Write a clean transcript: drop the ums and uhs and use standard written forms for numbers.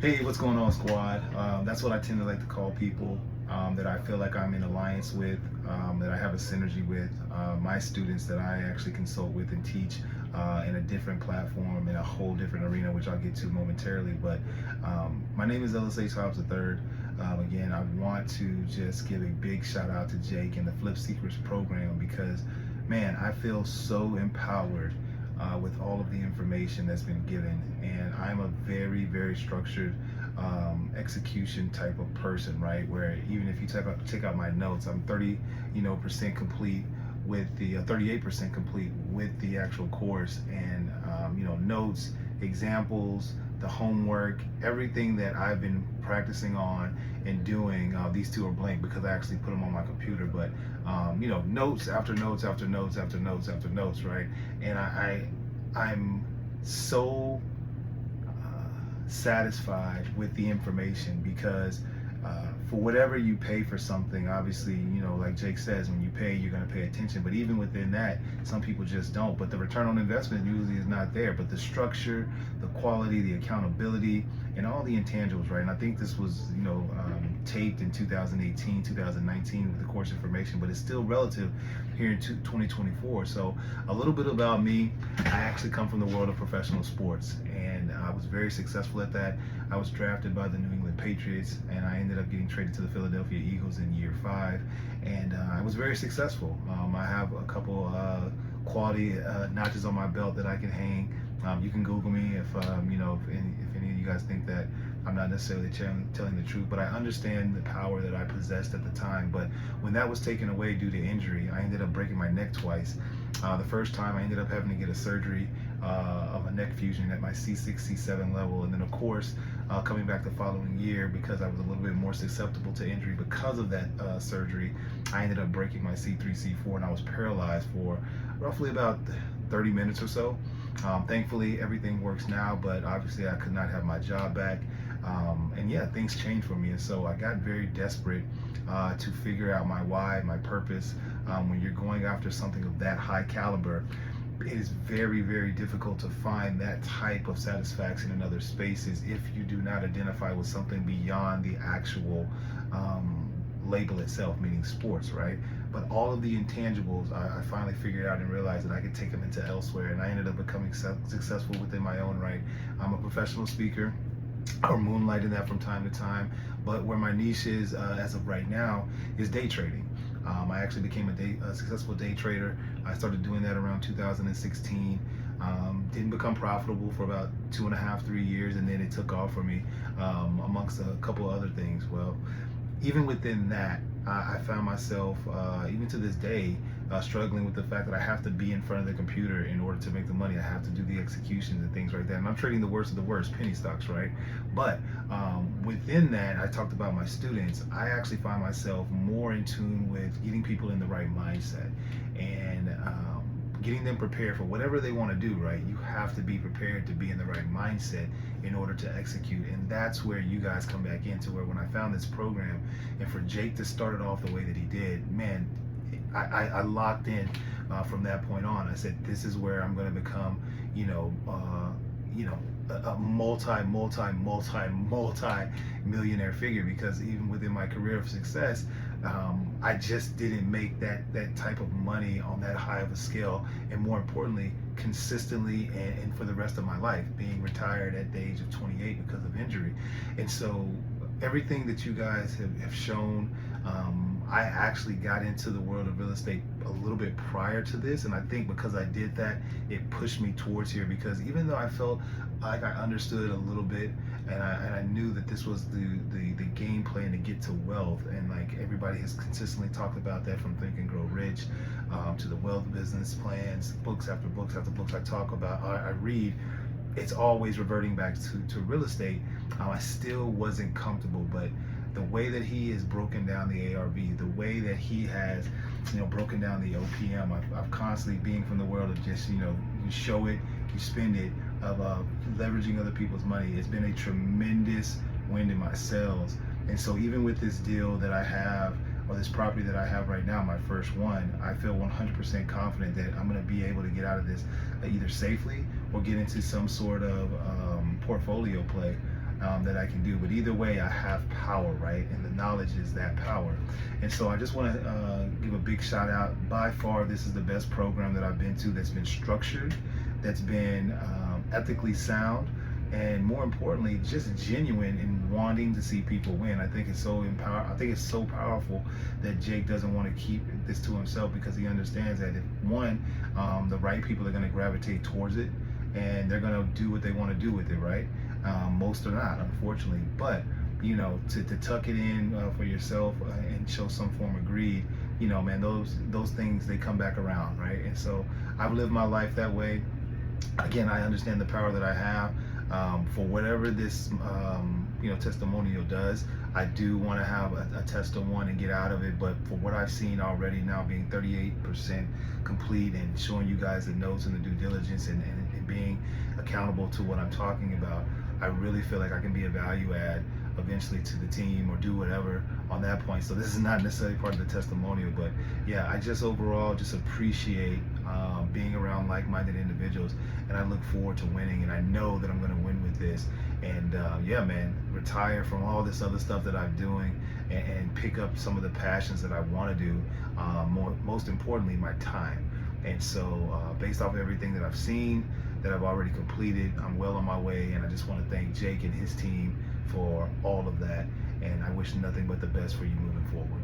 Hey, what's going on, squad? That's what I tend to like to call people that I feel like I'm in alliance with, that I have a synergy with. My students that I actually consult with and teach in a different platform, in a whole different arena, which I'll get to momentarily. But my name is Ellis Hobbs III. Again, I want to just give a big shout out to Jake and the Flip Secrets program because, man, I feel so empowered with all of the information that's been given. And I'm a very, very structured execution type of person, right? Where even if you check out my notes, I'm 30, percent complete with the 38% complete with the actual course, and notes, examples, the homework, everything that I've been practicing on and doing. These two are blank because I actually put them on my computer, but notes after notes after notes after notes after notes, right? And I'm so satisfied with the information because for whatever you pay for something, obviously, like Jake says, when you pay, you're going to pay attention. But even within that, some people just don't. But the return on investment usually is not there. But the structure, the quality, the accountability, and all the intangibles, right? And I think this was, taped in 2018, 2019 with the course information, but it's still relative here in 2024. So a little bit about me. I actually come from the world of professional sports, and I was very successful at that. I was drafted by the New England Patriots, and I ended up getting traded to the Philadelphia Eagles in year 5, and I was very successful. I have a couple quality notches on my belt that I can hang. You can Google me if if any of you guys think that I'm not necessarily telling the truth, but I understand the power that I possessed at the time. But when that was taken away due to injury, I ended up breaking my neck twice. The first time I ended up having to get a surgery of a neck fusion at my C6, C7 level. And then of course, coming back the following year, because I was a little bit more susceptible to injury because of that surgery, I ended up breaking my C3, C4, and I was paralyzed for roughly about 30 minutes or so. Thankfully, everything works now, but obviously I could not have my job back. And yeah, things changed for me. And so I got very desperate to figure out my why, my purpose. When you're going after something of that high caliber, it is very, very difficult to find that type of satisfaction in other spaces if you do not identify with something beyond the actual label itself, meaning sports, right? But all of the intangibles, I finally figured out and realized that I could take them into elsewhere, and I ended up becoming successful within my own right. I'm a professional speaker, or moonlighting that from time to time, but where my niche is as of right now is day trading. I actually became a successful day trader. I started doing that around 2016. Didn't become profitable for about 2.5, 3 years, and then it took off for me amongst a couple other things. Well, even within that, I found myself, even to this day, struggling with the fact that I have to be in front of the computer in order to make the money. I have to do the executions and things like that. And I'm trading the worst of the worst, penny stocks, right? But within that, I talked about my students. I actually find myself more in tune with getting people in the right mindset and getting them prepared for whatever they want to do, right? You have to be prepared to be in the right mindset in order to execute. And that's where you guys come back into where when I found this program and for Jake to start it off the way that he did, man, I locked in from that point on. I said, this is where I'm going to become, a multi millionaire figure, because even within my career of success, I just didn't make that type of money on that high of a scale, and more importantly, consistently and for the rest of my life, being retired at the age of 28 because of injury. And so everything that you guys have shown, I actually got into the world of real estate a little bit prior to this, and I think because I did that, it pushed me towards here. Because even though I felt like I understood a little bit, and I knew that this was the game plan to get to wealth, and like everybody has consistently talked about that, from Think and Grow Rich to the wealth business plans, books after books after books I talk about, I read, it's always reverting back to real estate. I still wasn't comfortable, but the way that he has broken down the ARV, the way that he has, broken down the OPM, I've constantly, being from the world of just, you show it, you spend it, of leveraging other people's money. It's been a tremendous wind in my sails. And so even with this deal that I have, or this property that I have right now, my first one, I feel 100% confident that I'm going to be able to get out of this either safely or get into some sort of portfolio play. that I can do. But either way, I have power, right? And the knowledge is that power. And so I just want to give a big shout out. By far, this is the best program that I've been to that's been structured, that's been ethically sound, and more importantly, just genuine in wanting to see people win. I think it's so powerful that Jake doesn't want to keep this to himself, because he understands that if one, the right people are going to gravitate towards it, and they're going to do what they want to do with it, right? Most are not, unfortunately. But to tuck it in for yourself and show some form of greed, man, those things, they come back around, right? And so I've lived my life that way. Again, I understand the power that I have. For whatever this testimonial does, I do want to have a test of one and get out of it. But for what I've seen already, now being 38% complete and showing you guys the notes and the due diligence and being accountable to what I'm talking about, I really feel like I can be a value add eventually to the team, or do whatever on that point. So this is not necessarily part of the testimonial, but yeah, I just overall just appreciate being around like-minded individuals, and I look forward to winning, and I know that I'm going to win with this. And yeah, man, retire from all this other stuff that I'm doing, and pick up some of the passions that I want to do, most importantly, my time. And so based off of everything that I've seen, that I've already completed, I'm well on my way, and I just want to thank Jake and his team for all of that, and I wish nothing but the best for you moving forward.